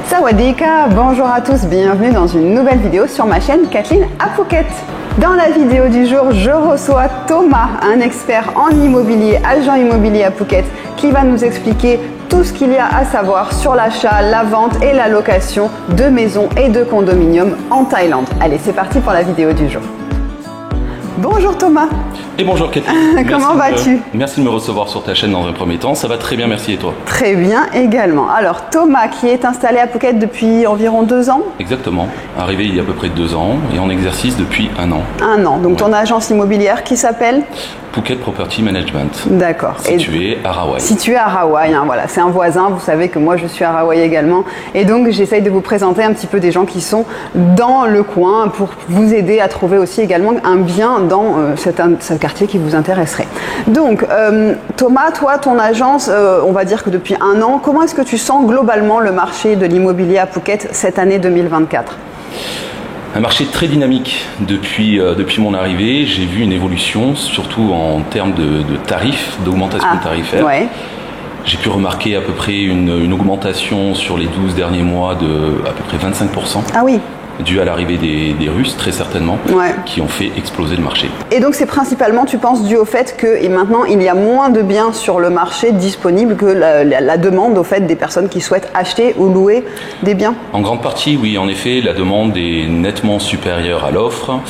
Sawadika, bonjour à tous, bienvenue dans une nouvelle vidéo sur ma chaîne Kathleen à Phuket. Dans la vidéo du jour, je reçois Thomas, un expert en immobilier, agent immobilier à Phuket, qui va nous expliquer tout ce qu'il y a à savoir sur l'achat, la vente et la location de maisons et de condominiums en Thaïlande. Allez, c'est parti pour la vidéo du jour. Bonjour Thomas. Et bonjour Kathleen. Comment vas-tu? Merci de me recevoir sur ta chaîne dans un premier temps. Ça va très bien, merci, et toi? Très bien également. Alors Thomas qui est installé à Phuket depuis environ 2 ans? Exactement. Arrivé il y a à peu près 2 ans et en exercice depuis 1 an. 1 an. Donc ton agence immobilière qui s'appelle? Phuket Property Management. D'accord. Situé à Rawai. Situé à Rawai, hein, voilà. C'est un voisin, vous savez que moi je suis à Rawai également. Et donc j'essaye de vous présenter un petit peu des gens qui sont dans le coin pour vous aider à trouver aussi également un bien dans ce quartier qui vous intéresserait. Donc Thomas, toi, ton agence, on va dire que depuis 1 an, comment est-ce que tu sens globalement le marché de l'immobilier à Phuket cette année 2024? Un marché très dynamique depuis mon arrivée. J'ai vu une évolution, surtout en termes de tarifs, d'augmentation tarifaire. Ouais. J'ai pu remarquer à peu près une augmentation sur les 12 derniers mois de à peu près 25%. Ah oui. Dû à l'arrivée des Russes, très certainement, ouais, qui ont fait exploser le marché. Et donc c'est principalement, tu penses, dû au fait que maintenant il y a moins de biens sur le marché disponibles que la demande au fait des personnes qui souhaitent acheter ou louer des biens? En grande partie, oui. En effet, la demande est nettement supérieure à l'offre.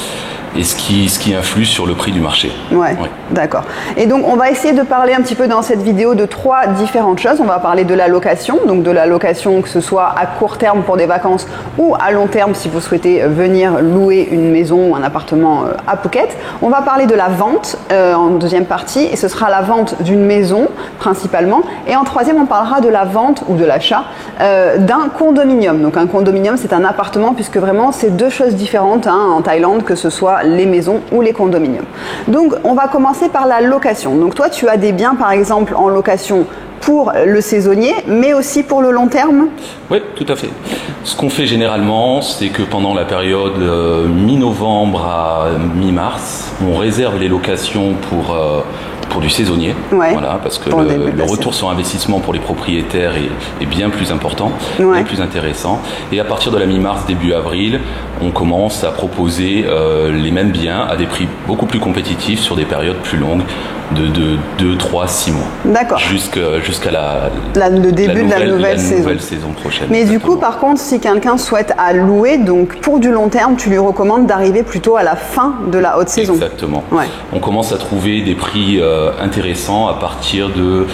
Et ce qui influe sur le prix du marché. Ouais. D'accord. Et donc on va essayer de parler un petit peu dans cette vidéo de 3 différentes choses. On va parler de la location, donc de la location que ce soit à court terme pour des vacances ou à long terme si vous souhaitez venir louer une maison ou un appartement à Phuket. On va parler de la vente en deuxième partie et ce sera la vente d'une maison principalement. Et en troisième, on parlera de la vente ou de l'achat d'un condominium. Donc un condominium, c'est un appartement puisque vraiment c'est 2 choses différentes en Thaïlande, que ce soit les maisons ou les condominiums. Donc on va commencer par la location. Donc toi tu as des biens par exemple en location pour le saisonnier mais aussi pour le long terme? Oui, tout à fait. Ce qu'on fait généralement, c'est que pendant la période mi-novembre à mi-mars, on réserve les locations pour du saisonnier, ouais, voilà, parce que le retour sur investissement pour les propriétaires est bien plus important, ouais, bien plus intéressant. Et à partir de la mi-mars, début avril, on commence à proposer les mêmes biens à des prix beaucoup plus compétitifs sur des périodes plus longues de 2, 3, 6 mois. D'accord. Jusqu'à le début de la nouvelle saison prochaine. Mais exactement. Du coup, par contre, si quelqu'un souhaite à louer, donc pour du long terme, tu lui recommandes d'arriver plutôt à la fin de la haute saison. Exactement. Ouais. On commence à trouver des prix intéressants à partir de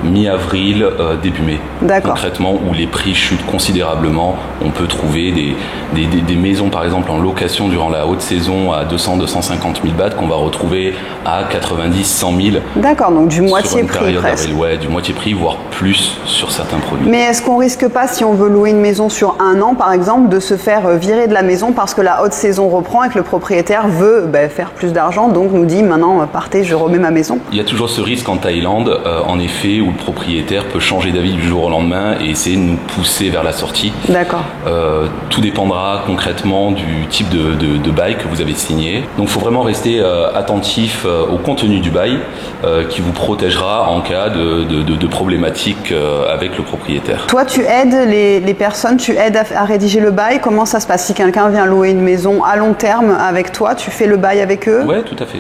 mi-avril, début mai. D'accord. Concrètement, où les prix chutent considérablement, on peut trouver des maisons par exemple en location durant la haute saison à 200-250 000 bahts qu'on va retrouver à 90-100 000. D'accord, donc du moitié prix presque. Ouais, du moitié prix, voire plus sur certains produits. Mais est-ce qu'on risque pas, si on veut louer une maison sur 1 an par exemple, de se faire virer de la maison parce que la haute saison reprend et que le propriétaire veut faire plus d'argent, donc nous dit maintenant partez, je remets ma maison? Il y a toujours ce risque en Thaïlande, en effet, où le propriétaire peut changer d'avis du jour au lendemain et essayer de nous pousser vers la sortie. D'accord. Tout dépendra concrètement du type de bail que vous avez signé. Donc il faut vraiment rester attentif au contenu du bail qui vous protégera en cas de problématiques avec le propriétaire. Toi, tu aides les personnes, tu aides à rédiger le bail. Comment ça se passe si quelqu'un vient louer une maison à long terme avec toi? Tu fais le bail avec eux? Oui, tout à fait.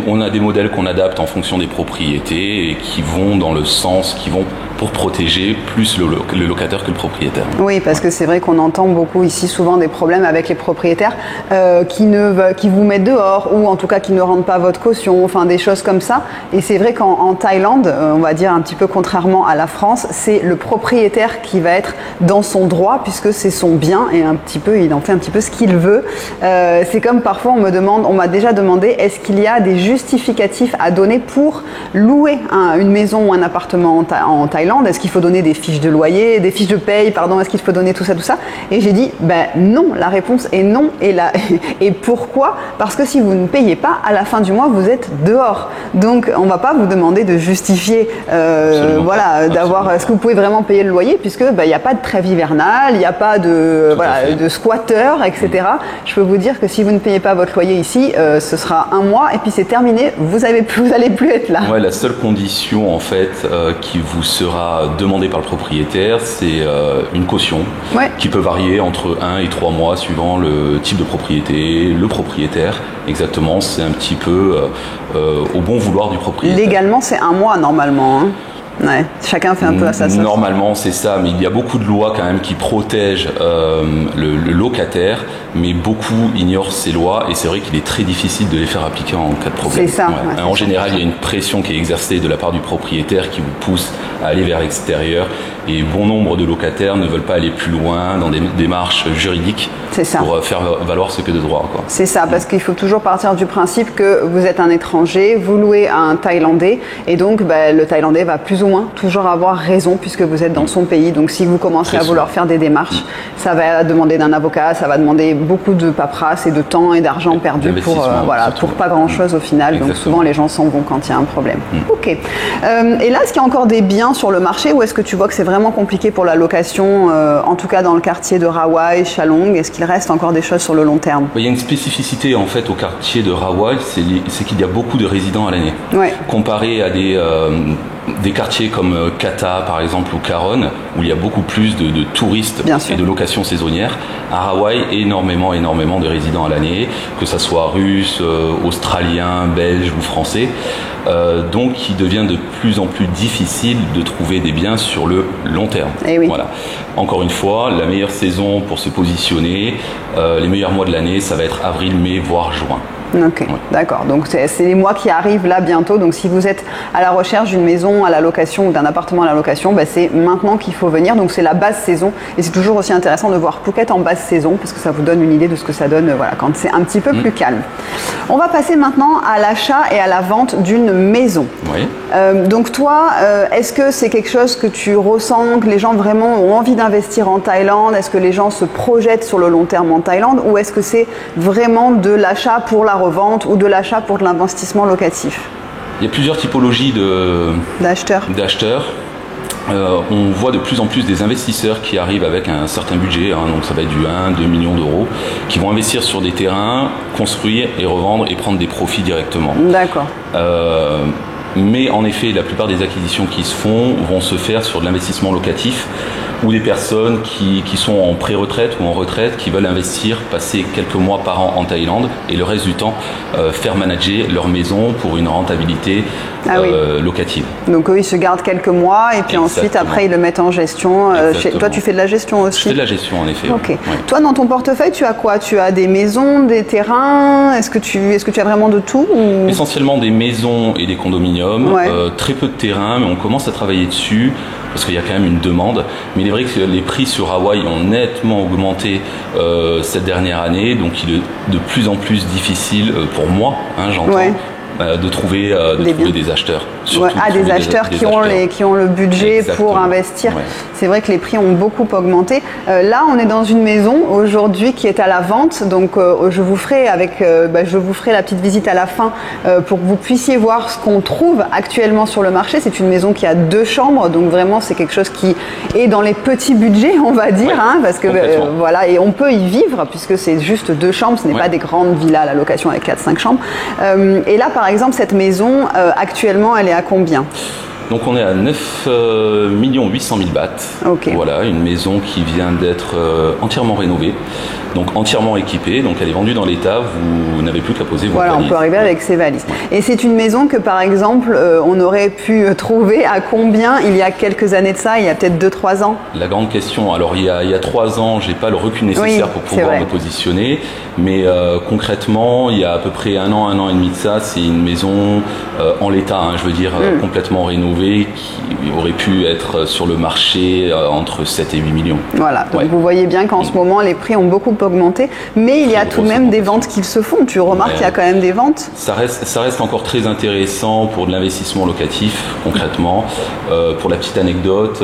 On a des modèles qu'on adapte en fonction des propriétés et qui vont dans le sens, qui vont pour protéger plus le locataire que le propriétaire. Oui, parce que c'est vrai qu'on entend beaucoup ici souvent des problèmes avec les propriétaires qui vous mettent dehors ou en tout cas qui ne rendent pas votre caution, enfin des choses comme ça. Et c'est vrai qu'en Thaïlande, on va dire un petit peu contrairement à la France, c'est le propriétaire qui va être dans son droit puisque c'est son bien et il en fait un petit peu ce qu'il veut. C'est comme parfois on m'a déjà demandé est-ce qu'il y a des justificatifs à donner pour louer une maison ou un appartement en Thaïlande? Est-ce qu'il faut donner des fiches de loyer, des fiches de paye, pardon, est-ce qu'il faut donner tout ça? Et j'ai dit, non, la réponse est non. Et pourquoi? Parce que si vous ne payez pas, à la fin du mois, vous êtes dehors. Donc, on ne va pas vous demander de justifier, d'avoir, est-ce que vous pouvez vraiment payer le loyer, puisque il n'y a pas de trêve hivernale, il n'y a pas de squatteurs, etc. Je peux vous dire que si vous ne payez pas votre loyer ici, ce sera 1 mois et puis c'est terminé, vous allez plus être là. Ouais, la seule condition en fait fait qui vous sera demandée par le propriétaire, c'est une caution qui peut varier entre 1 et 3 mois suivant le type de propriété, le propriétaire. Exactement, c'est un petit peu au bon vouloir du propriétaire. Légalement, c'est 1 mois normalement, hein. Ouais, chacun fait un peu à sa sauce. Normalement, c'est ça, mais il y a beaucoup de lois quand même qui protègent le locataire, mais beaucoup ignorent ces lois et c'est vrai qu'il est très difficile de les faire appliquer en cas de problème. C'est ça. Ouais. En général, il y a une pression qui est exercée de la part du propriétaire qui vous pousse à aller vers l'extérieur et bon nombre de locataires ne veulent pas aller plus loin dans des démarches juridiques pour faire valoir ce que de droit. C'est ça, parce qu'il faut toujours partir du principe que vous êtes un étranger, vous louez à un Thaïlandais et donc le Thaïlandais va plus ou moins toujours avoir raison puisque vous êtes dans son pays. Donc si vous commencez à vouloir faire des démarches, ça va demander d'un avocat, ça va demander beaucoup de paperasse et de temps et d'argent perdu pour pas grand chose au final. Exactement. Donc souvent les gens s'en vont quand il y a un problème. Ok. Et là, est-ce qu'il y a encore des biens sur le marché ou est-ce que tu vois que c'est vraiment compliqué pour la location, en tout cas dans le quartier de Rawai, Chalong? Est-ce qu'il reste encore des choses sur le long terme? Il y a une spécificité en fait au quartier de Rawai, c'est qu'il y a beaucoup de résidents à l'année. Comparé à des quartiers comme Kata par exemple ou Karon où il y a beaucoup plus de touristes et de locations saisonnières. À Rawai, énormément de résidents à l'année, que ça soit russes, australiens, belges ou français. Donc il devient de plus en plus difficile de trouver des biens sur le long terme. Voilà. Encore une fois, la meilleure saison pour se positionner, les meilleurs mois de l'année, ça va être avril, mai, voire juin. Ok, d'accord. Donc c'est les mois qui arrivent là bientôt. Donc si vous êtes à la recherche d'une maison à la location ou d'un appartement à la location, c'est maintenant qu'il faut venir. Donc c'est la basse saison. Et c'est toujours aussi intéressant de voir Phuket en basse saison parce que ça vous donne une idée de ce que ça donne quand c'est un petit peu plus calme. On va passer maintenant à l'achat et à la vente d'une maison. Donc toi, est-ce que c'est quelque chose que tu ressens, que les gens vraiment ont envie d'investir en Thaïlande? Est-ce que les gens se projettent sur le long terme en Thaïlande? Ou est-ce que c'est vraiment de l'achat pour la revente ou de l'achat pour de l'investissement locatif? Il y a plusieurs typologies d'acheteurs. On voit de plus en plus des investisseurs qui arrivent avec un certain budget, donc ça va être du 1-2 millions d'euros, qui vont investir sur des terrains, construire et revendre et prendre des profits directement. D'accord. Mais en effet, la plupart des acquisitions qui se font vont se faire sur de l'investissement locatif ou des personnes qui sont en pré-retraite ou en retraite, qui veulent investir, passer quelques mois par an en Thaïlande et le reste du temps faire manager leur maison pour une rentabilité locative. Donc eux, ils se gardent quelques mois et puis ensuite, après, ils le mettent en gestion. Toi, tu fais de la gestion aussi? Je fais de la gestion, en effet. Ok. Toi, dans ton portefeuille, tu as quoi? Tu as des maisons, des terrains? Est-ce que tu as vraiment de tout ou... Essentiellement des maisons et des condominiums. Très peu de terrain, mais on commence à travailler dessus parce qu'il y a quand même une demande. Mais il est vrai que les prix sur Rawai ont nettement augmenté cette dernière année, donc il est de plus en plus difficile pour moi, j'entends, de trouver des acheteurs. Des acheteurs qui ont le budget pour investir. C'est vrai que les prix ont beaucoup augmenté. Là, on est dans une maison aujourd'hui qui est à la vente. Donc, je vous ferai la petite visite à la fin pour que vous puissiez voir ce qu'on trouve actuellement sur le marché. C'est une maison qui a 2 chambres. Donc, vraiment, c'est quelque chose qui est dans les petits budgets, on va dire. Parce que et on peut y vivre puisque c'est juste 2 chambres. Ce n'est pas des grandes villas à la location avec 4-5 chambres. Et là, par exemple, cette maison, actuellement, elle est à combien? Donc on est à 9 800 000 bahts. Voilà, une maison qui vient d'être entièrement rénovée, donc entièrement équipée. Donc elle est vendue dans l'état, vous n'avez plus qu'à poser vos valises. On peut arriver avec ses valises. Et c'est une maison que par exemple, on aurait pu trouver à combien il y a quelques années de ça, il y a peut-être 2-3 ans? La grande question, alors il y a 3 ans, j'ai pas le recul nécessaire pour pouvoir me positionner, mais concrètement, il y a à peu près 1 an et demi de ça, c'est une maison en l'état, je veux dire, complètement rénovée, qui aurait pu être sur le marché entre 7 et 8 millions. Voilà, donc vous voyez bien qu'en ce moment, les prix ont beaucoup augmenté, mais il y a tout de même des ventes qui se font. Tu remarques qu'il y a quand même des ventes? Ça reste encore très intéressant pour de l'investissement locatif, concrètement. Pour la petite anecdote,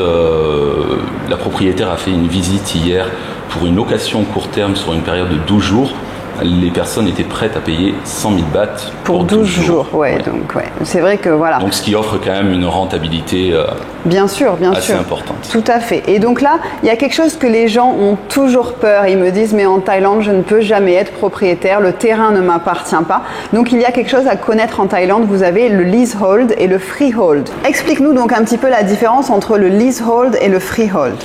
la propriétaire a fait une visite hier pour une location court terme sur une période de 12 jours. les personnes étaient prêtes à payer 100 000 bahts pour 12 jours. Ouais. Donc c'est vrai que voilà. Donc ce qui offre quand même une rentabilité bien sûr, assez importante. Tout à fait. Et donc là, il y a quelque chose que les gens ont toujours peur. Ils me disent, mais en Thaïlande, je ne peux jamais être propriétaire, le terrain ne m'appartient pas. Donc il y a quelque chose à connaître en Thaïlande. Vous avez le leasehold et le freehold. Explique-nous donc un petit peu la différence entre le leasehold et le freehold.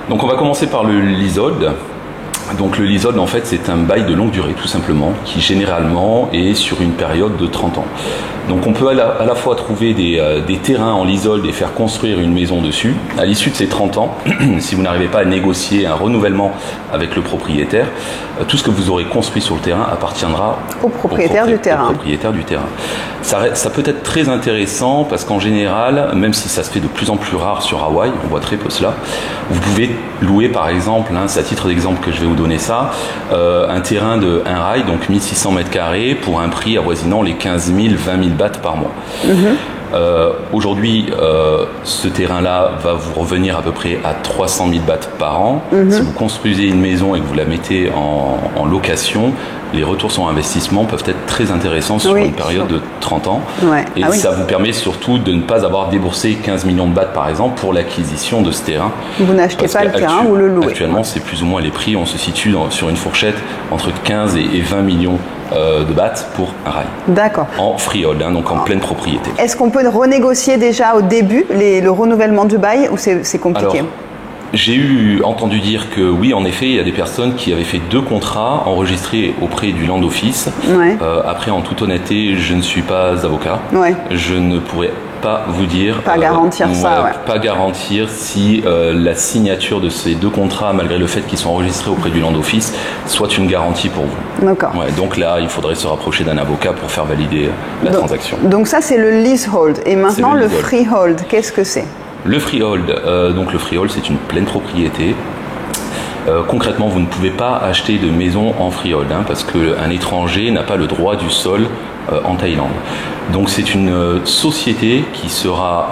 Donc on va commencer par le leasehold. Donc le leasehold, en fait, c'est un bail de longue durée, tout simplement, qui généralement est sur une période de 30 ans. Donc on peut à la fois trouver des terrains en leasehold et faire construire une maison dessus. À l'issue de ces 30 ans, si vous n'arrivez pas à négocier un renouvellement avec le propriétaire, tout ce que vous aurez construit sur le terrain appartiendra au propriétaire du terrain. Ça peut être très intéressant parce qu'en général, même si ça se fait de plus en plus rare sur Hawaï, on voit très peu cela, vous pouvez louer par exemple, c'est à titre d'exemple que je vais vous donner ça, un terrain de 1 rai, donc 1600 mètres carrés pour un prix avoisinant les 15 000, 20 000 bahts par mois. Aujourd'hui, ce terrain-là va vous revenir à peu près à 300 000 bahts par an. Si vous construisez une maison et que vous la mettez en location, les retours sur investissement peuvent être très intéressants sur une période de 30 ans. Et ça vous permet surtout de ne pas avoir déboursé 15 millions de bahts par exemple pour l'acquisition de ce terrain. Vous n'achetez pas le terrain, vous le louez. Actuellement, c'est plus ou moins les prix. On se situe sur une fourchette entre 15 et 20 millions de bahts pour un rai. D'accord. En freehold, donc en pleine propriété. Est-ce qu'on peut renégocier déjà au début le renouvellement du bail ou c'est compliqué? Alors, j'ai entendu dire que oui, en effet, il y a des personnes qui avaient fait 2 contrats enregistrés auprès du Land Office. Après, en toute honnêteté, je ne suis pas avocat. Je ne pourrais pas vous dire. Pas garantir ça. Pas garantir si la signature de ces 2 contrats, malgré le fait qu'ils sont enregistrés auprès du Land Office, soit une garantie pour vous. D'accord. Donc là, il faudrait se rapprocher d'un avocat pour faire valider la transaction. Donc ça, c'est le leasehold. Et maintenant, le freehold, qu'est-ce que c'est? Le freehold, c'est une pleine propriété. Concrètement, vous ne pouvez pas acheter de maison en freehold parce qu'un étranger n'a pas le droit du sol en Thaïlande. Donc c'est une société qui sera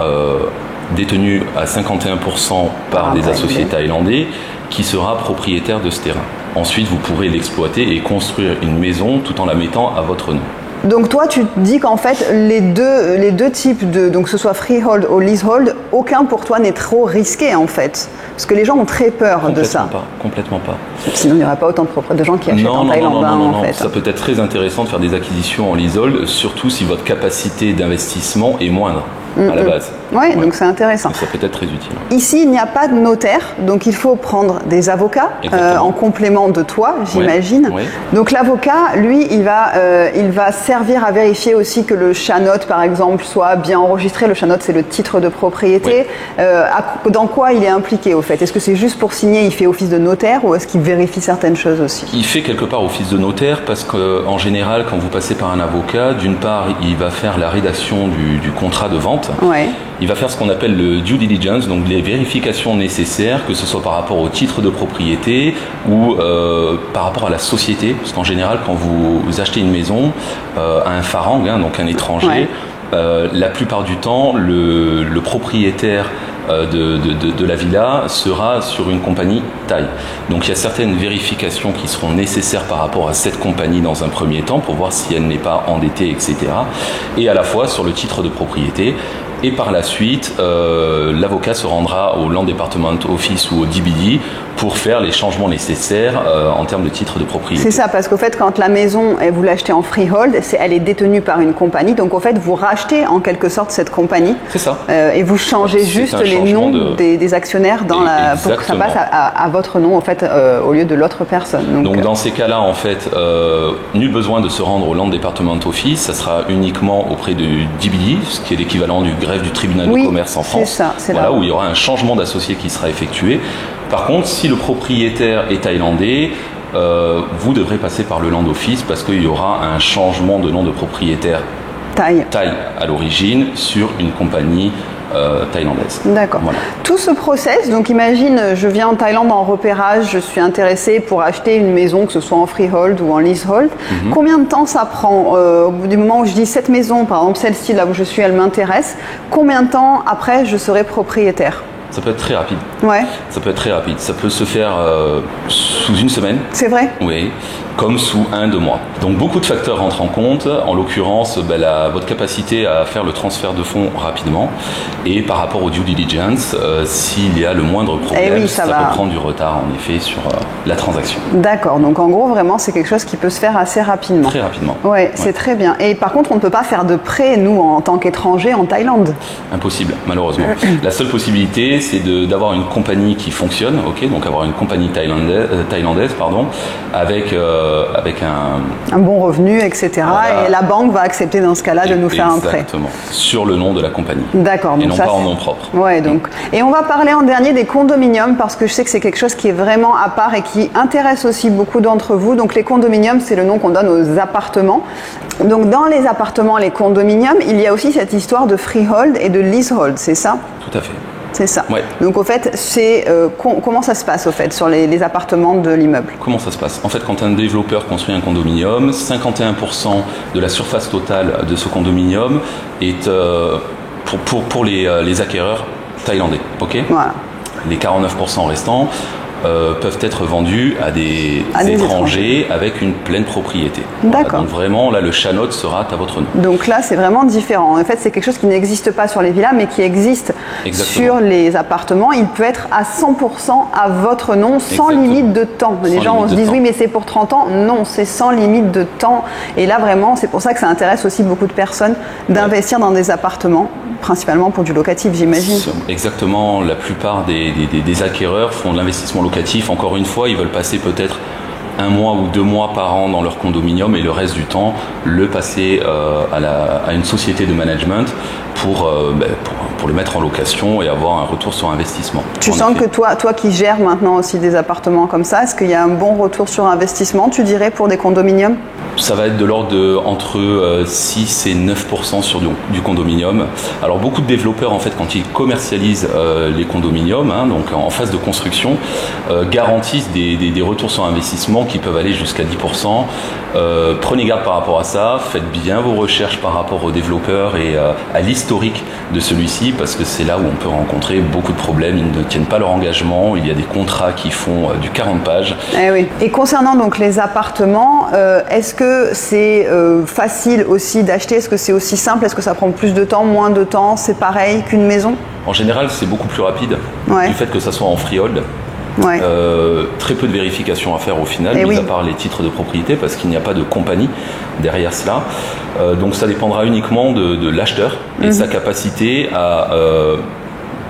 détenue à 51% par des associés thaïlandais qui sera propriétaire de ce terrain. Ensuite, vous pourrez l'exploiter et construire une maison tout en la mettant à votre nom. Donc toi, tu dis qu'en fait, les deux types donc que ce soit freehold ou leasehold, aucun pour toi n'est trop risqué en fait. Parce que les gens ont très peur de ça. Complètement pas. Sinon, il n'y aurait pas autant de gens qui achètent en Thaïlande. En fait. Ça peut être très intéressant de faire des acquisitions en leasehold, surtout si votre capacité d'investissement est moindre à la base. Donc c'est intéressant. Donc ça peut être très utile. Ici, il n'y a pas de notaire, donc il faut prendre des avocats en complément de toi, j'imagine. Donc l'avocat, lui, il va servir à vérifier aussi que le CHANOT, par exemple, soit bien enregistré. Le CHANOT, c'est le titre de propriété. Dans quoi il est impliqué au fait? Est-ce que c'est juste pour signer, il fait office de notaire ou est-ce qu'il vérifie certaines choses aussi? Il fait quelque part office de notaire parce qu'en général, quand vous passez par un avocat, d'une part, il va faire la rédaction du contrat de vente. Il va faire ce qu'on appelle le due diligence, donc les vérifications nécessaires, que ce soit par rapport au titre de propriété ou par rapport à la société. Parce qu'en général, quand vous achetez une maison à un farang, donc un étranger, la plupart du temps, le propriétaire de la villa sera sur une compagnie thaï. Donc il y a certaines vérifications qui seront nécessaires par rapport à cette compagnie dans un premier temps pour voir si elle n'est pas endettée, etc. Et à la fois sur le titre de propriété. Et par la suite, l'avocat se rendra au Land Department Office ou au DBD pour faire les changements nécessaires en termes de titre de propriété. C'est ça, parce qu'au fait, quand la maison, vous l'achetez en freehold, elle est détenue par une compagnie. Donc, au fait, vous rachetez en quelque sorte cette compagnie. C'est ça. Et vous changez juste les noms des actionnaires pour que ça passe à votre nom, en fait, au lieu de l'autre personne. Donc dans ces cas-là, en fait, nul besoin de se rendre au Land Department Office. Ça sera uniquement auprès du DBD, ce qui est l'équivalent du greffe du tribunal de commerce en France. C'est là où il y aura un changement d'associé qui sera effectué. Par contre, si le propriétaire est thaïlandais, vous devrez passer par le Land Office parce qu'il y aura un changement de nom de propriétaire thaï à l'origine sur une compagnie thaïlandaise. D'accord. Voilà. Tout ce process, donc imagine, je viens en Thaïlande en repérage, je suis intéressé pour acheter une maison, que ce soit en freehold ou en leasehold. Combien de temps ça prend au bout du moment où je dis cette maison, par exemple celle-ci là où je suis, elle m'intéresse, combien de temps après je serai propriétaire? Ça peut être très rapide. Ouais. Ça peut être très rapide. Ça peut se faire sous une semaine. C'est vrai? Oui. comme sous 1-2 mois. Donc beaucoup de facteurs rentrent en compte, en l'occurrence votre capacité à faire le transfert de fonds rapidement et par rapport au due diligence, s'il y a le moindre problème, ça peut prendre du retard en effet sur la transaction. D'accord, donc en gros vraiment c'est quelque chose qui peut se faire assez rapidement. Très rapidement. Ouais, c'est très bien. Et par contre on ne peut pas faire de prêt nous en tant qu'étrangers en Thaïlande. Impossible, malheureusement. La seule possibilité c'est d'avoir une compagnie qui fonctionne, donc avoir une compagnie thaïlandaise avec un bon revenu, etc. Voilà. Et la banque va accepter dans ce cas-là de nous faire un prêt. Exactement, sur le nom de la compagnie. D'accord. Et non pas en nom propre. Ouais, donc. Et on va parler en dernier des condominiums parce que je sais que c'est quelque chose qui est vraiment à part et qui intéresse aussi beaucoup d'entre vous. Donc les condominiums, c'est le nom qu'on donne aux appartements. Donc dans les appartements, les condominiums, il y a aussi cette histoire de freehold et de leasehold, c'est ça? Tout à fait. C'est ça. Ouais. Donc au fait, comment ça se passe au fait sur les appartements de l'immeuble? Comment ça se passe? En fait, quand un développeur construit un condominium, 51% de la surface totale de ce condominium est pour les acquéreurs thaïlandais. Ok. Voilà. Les 49% restants peuvent être vendus à des étrangers avec une pleine propriété. D'accord. Voilà, donc vraiment, là, le chat-note sera à votre nom. Donc là, c'est vraiment différent. En fait, c'est quelque chose qui n'existe pas sur les villas, mais qui existe sur les appartements. Il peut être à 100% à votre nom, sans limite de temps. Les gens se disent, oui, mais c'est pour 30 ans. Non, c'est sans limite de temps. Et là, vraiment, c'est pour ça que ça intéresse aussi beaucoup de personnes d'investir dans des appartements, principalement pour du locatif, j'imagine. Exactement. La plupart des acquéreurs font de l'investissement locatif. Encore une fois, ils veulent passer peut-être 1 mois ou 2 mois par an dans leur condominium et le reste du temps le passer à une société de management pour le mettre en location et avoir un retour sur investissement. Tu sens que toi qui gères maintenant aussi des appartements comme ça, est-ce qu'il y a un bon retour sur investissement, tu dirais, pour des condominiums? Ça va être de l'ordre entre 6 et 9% sur du condominium. Alors beaucoup de développeurs, en fait, quand ils commercialisent les condominiums, donc en phase de construction, garantissent des retours sur investissement qui peuvent aller jusqu'à 10%. Prenez garde par rapport à ça, faites bien vos recherches par rapport aux développeurs et à l'historique de celui-ci, parce que c'est là où on peut rencontrer beaucoup de problèmes. Ils ne tiennent pas leur engagement, il y a des contrats qui font du 40 pages. Eh oui. Et concernant donc les appartements, est-ce que c'est facile aussi d'acheter? Est-ce que c'est aussi simple? Est-ce que ça prend plus de temps, moins de temps? C'est pareil qu'une maison? En général, c'est beaucoup plus rapide, du fait que ça soit en freehold. Ouais. Très peu de vérifications à faire au final, mis à part les titres de propriété, parce qu'il n'y a pas de compagnie derrière cela. Donc ça dépendra uniquement de l'acheteur et sa capacité à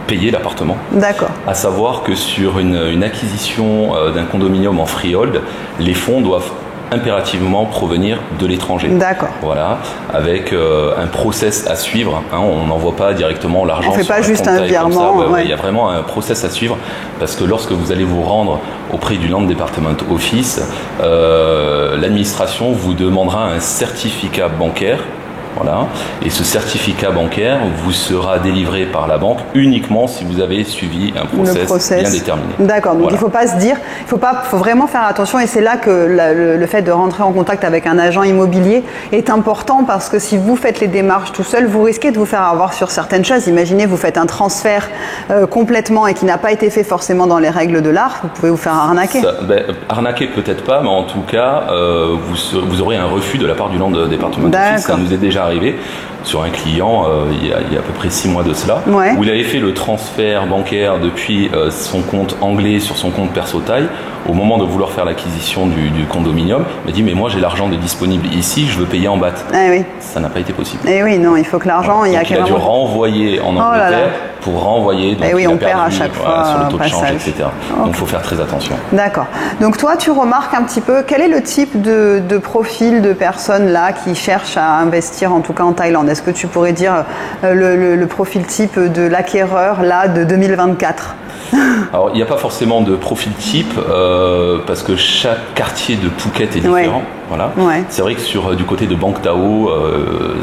payer l'appartement. D'accord. À savoir que sur une acquisition d'un condominium en freehold, les fonds doivent impérativement provenir de l'étranger. D'accord. Voilà, avec un process à suivre. On n'envoie pas directement l'argent. On ne fait pas juste un virement. Il y a vraiment un process à suivre parce que lorsque vous allez vous rendre auprès du Land Department Office, l'administration vous demandera un certificat bancaire. Voilà. Et ce certificat bancaire vous sera délivré par la banque uniquement si vous avez suivi un process bien déterminé. D'accord, donc il ne faut pas se dire, faut vraiment faire attention, et c'est là que le fait de rentrer en contact avec un agent immobilier est important, parce que si vous faites les démarches tout seul, vous risquez de vous faire avoir sur certaines choses. Imaginez, vous faites un transfert complètement et qui n'a pas été fait forcément dans les règles de l'art, vous pouvez vous faire arnaquer. Arnaquer peut-être pas, mais en tout cas, vous aurez un refus de la part du Land Department Office. Ça nous est déjà arrivé sur un client il y a à peu près 6 mois de cela, où il avait fait le transfert bancaire depuis son compte anglais sur son compte perso thaï. Au moment de vouloir faire l'acquisition du condominium, il m'a dit mais moi j'ai l'argent disponible ici, je veux payer en baht. Ça n'a pas été possible. Et oui, non, il faut que l'argent, il a dû renvoyer en Angleterre pour renvoyer. Donc on perd à chaque fois sur le taux de change, etc. Donc il faut faire très attention. D'accord. Donc toi, tu remarques un petit peu quel est le type de profil de personnes là qui cherchent à investir, en tout cas en Thaïlande. Est-ce que tu pourrais dire le profil type de l'acquéreur là de 2024? Alors, il n'y a pas forcément de profil type parce que chaque quartier de Phuket est différent. Voilà. C'est vrai que du côté de Bang Tao,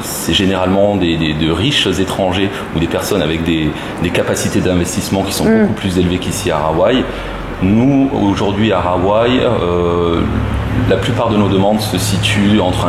c'est généralement de riches étrangers ou des personnes avec des capacités d'investissement qui sont beaucoup plus élevées qu'ici à Hawaï. Nous, aujourd'hui à Hawaï, la plupart de nos demandes se situent entre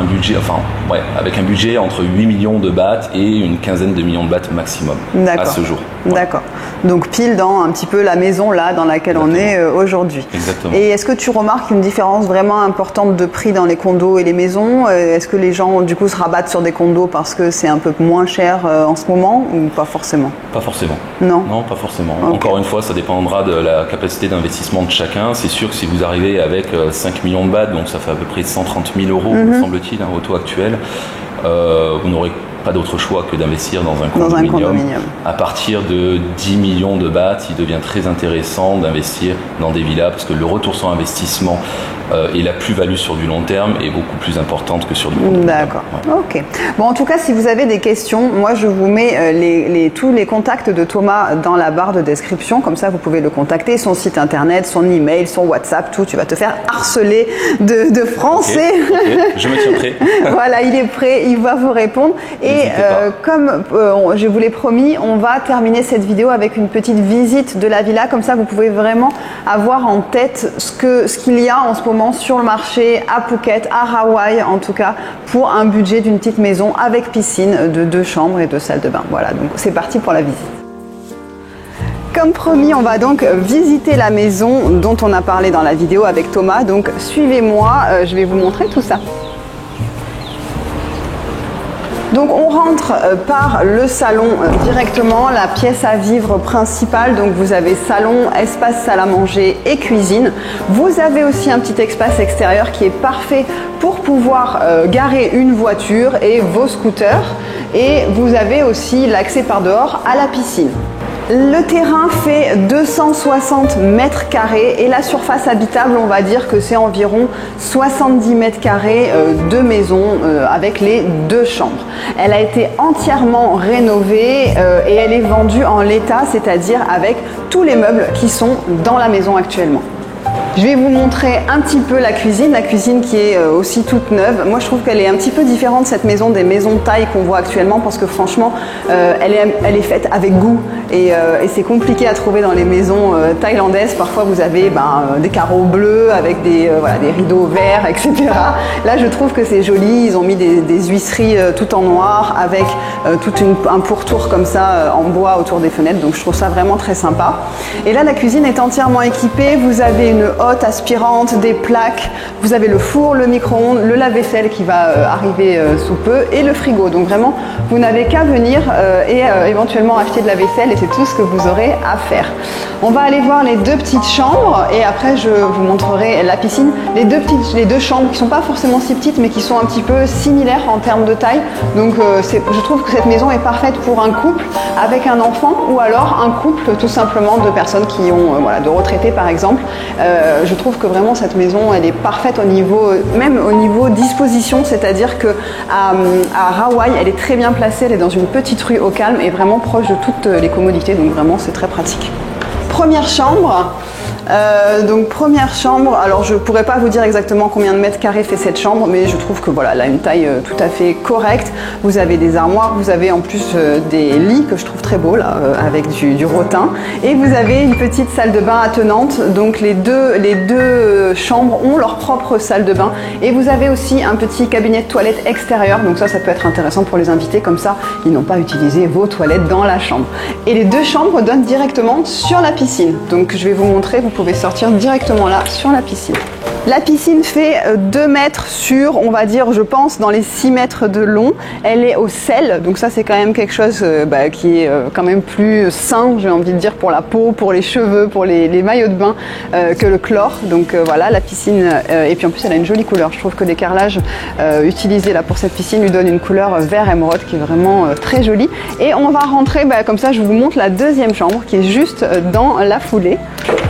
avec un budget entre 8 millions de bahts et une quinzaine de millions de bahts maximum à ce jour. D'accord. Donc pile dans un petit peu la maison là dans laquelle on est aujourd'hui. Exactement. Et est-ce que tu remarques une différence vraiment importante de prix dans les condos et les maisons? Est-ce que les gens du coup se rabattent sur des condos parce que c'est un peu moins cher en ce moment ou pas forcément? Pas forcément. Non. Non, pas forcément. Okay. Encore une fois, ça dépendra de la capacité d'investissement de chacun. C'est sûr que si vous arrivez avec 5 millions de bahts, donc ça fait à peu près 130 000 euros, me semble-t-il, au taux actuel, vous n'aurez pas d'autre choix que d'investir dans un condominium. À partir de 10 millions de bahts, il devient très intéressant d'investir dans des villas parce que le retour sur investissement et la plus-value sur du long terme est beaucoup plus importante que sur du condominium. D'accord. Ouais. Ok. Bon, en tout cas, si vous avez des questions, moi je vous mets tous les contacts de Thomas dans la barre de description. Comme ça, vous pouvez le contacter, son site internet, son email, son WhatsApp, tout. Tu vas te faire harceler de français. Okay. Je me tiens prêt. Voilà, il est prêt, il va vous répondre. Et comme je vous l'ai promis, on va terminer cette vidéo avec une petite visite de la villa. Comme ça, vous pouvez vraiment avoir en tête ce qu'il y a en ce moment sur le marché à Phuket, à Hawaï en tout cas, pour un budget d'une petite maison avec piscine de 2 chambres et 2 salles de bain. Voilà, donc c'est parti pour la visite. Comme promis, on va donc visiter la maison dont on a parlé dans la vidéo avec Thomas. Donc suivez-moi, je vais vous montrer tout ça. Donc on rentre par le salon directement, la pièce à vivre principale. Donc vous avez salon, espace salle à manger et cuisine. Vous avez aussi un petit espace extérieur qui est parfait pour pouvoir garer une voiture et vos scooters. Et vous avez aussi l'accès par dehors à la piscine. Le terrain fait 260 mètres carrés et la surface habitable, on va dire que c'est environ 70 mètres carrés de maison avec les 2 chambres. Elle a été entièrement rénovée et elle est vendue en l'état, c'est-à-dire avec tous les meubles qui sont dans la maison actuellement. Je vais vous montrer un petit peu la cuisine qui est aussi toute neuve. Moi je trouve qu'elle est un petit peu différente cette maison des maisons de taille qu'on voit actuellement parce que franchement elle est faite avec goût et c'est compliqué à trouver dans les maisons thaïlandaises. Parfois vous avez des carreaux bleus avec des rideaux verts, etc. Là je trouve que c'est joli, ils ont mis des huisseries tout en noir avec tout un pourtour comme ça en bois autour des fenêtres, donc je trouve ça vraiment très sympa. Et là la cuisine est entièrement équipée, vous avez une hotte aspirante, des plaques, vous avez le four, le micro-ondes, le lave-vaisselle qui va arriver sous peu et le frigo. Donc vraiment, vous n'avez qu'à venir et éventuellement acheter de la vaisselle et c'est tout ce que vous aurez à faire. On va aller voir les 2 petites chambres et après je vous montrerai la piscine. Les deux chambres qui ne sont pas forcément si petites mais qui sont un petit peu similaires en termes de taille. Donc je trouve que cette maison est parfaite pour un couple avec un enfant ou alors un couple tout simplement de personnes qui ont de retraités par exemple. Je trouve que vraiment cette maison elle est parfaite même au niveau disposition, c'est-à-dire que à Hawaï elle est très bien placée, elle est dans une petite rue au calme et vraiment proche de toutes les commodités, donc vraiment c'est très pratique. Première chambre. Première chambre, alors je pourrais pas vous dire exactement combien de mètres carrés fait cette chambre, mais je trouve que voilà, elle a une taille tout à fait correcte. Vous avez des armoires, vous avez en plus des lits que je trouve très beaux là, avec du rotin, et vous avez une petite salle de bain attenante. Donc les deux chambres ont leur propre salle de bain, et vous avez aussi un petit cabinet de toilette extérieur. Donc ça peut être intéressant pour les invités, comme ça ils n'ont pas utilisé vos toilettes dans la chambre. Et les 2 chambres donnent directement sur la piscine. Donc je vais vous montrer, vous pouvez sortir directement là sur la piscine. La piscine fait 2 mètres sur, on va dire, je pense, dans les 6 mètres de long. Elle est au sel, donc ça c'est quand même quelque chose qui est quand même plus sain, j'ai envie de dire, pour la peau, pour les cheveux, pour les maillots de bain que le chlore. Donc voilà, la piscine, et puis en plus elle a une jolie couleur. Je trouve que les carrelages utilisés là pour cette piscine lui donnent une couleur vert émeraude qui est vraiment très jolie. Et on va rentrer, comme ça je vous montre la 2e chambre qui est juste dans la foulée.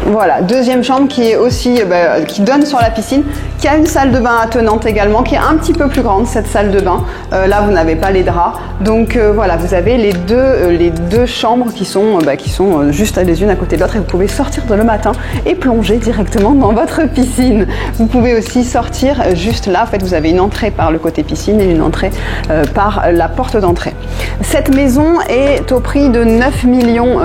Voilà, 2e chambre qui est aussi, qui donne sur la piscine, qui a une salle de bain attenante également, qui est un petit peu plus grande cette salle de bain. Là vous n'avez pas les draps, donc voilà, vous avez les deux chambres qui sont juste les unes à côté de l'autre, et vous pouvez sortir le matin et plonger directement dans votre piscine. Vous pouvez aussi sortir juste là, en fait vous avez une entrée par le côté piscine et une entrée par la porte d'entrée. Cette maison est au prix de 9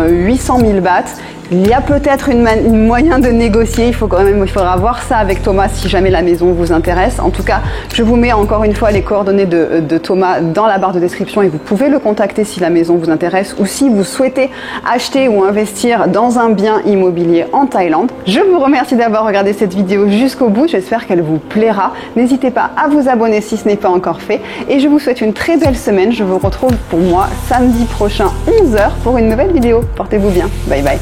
800 000 bahts Il y a peut-être une moyen de négocier, il faudra voir ça avec Thomas si jamais la maison vous intéresse. En tout cas, je vous mets encore une fois les coordonnées de Thomas dans la barre de description et vous pouvez le contacter si la maison vous intéresse ou si vous souhaitez acheter ou investir dans un bien immobilier en Thaïlande. Je vous remercie d'avoir regardé cette vidéo jusqu'au bout, j'espère qu'elle vous plaira. N'hésitez pas à vous abonner si ce n'est pas encore fait et je vous souhaite une très belle semaine. Je vous retrouve pour moi samedi prochain 11 h pour une nouvelle vidéo. Portez-vous bien, bye bye.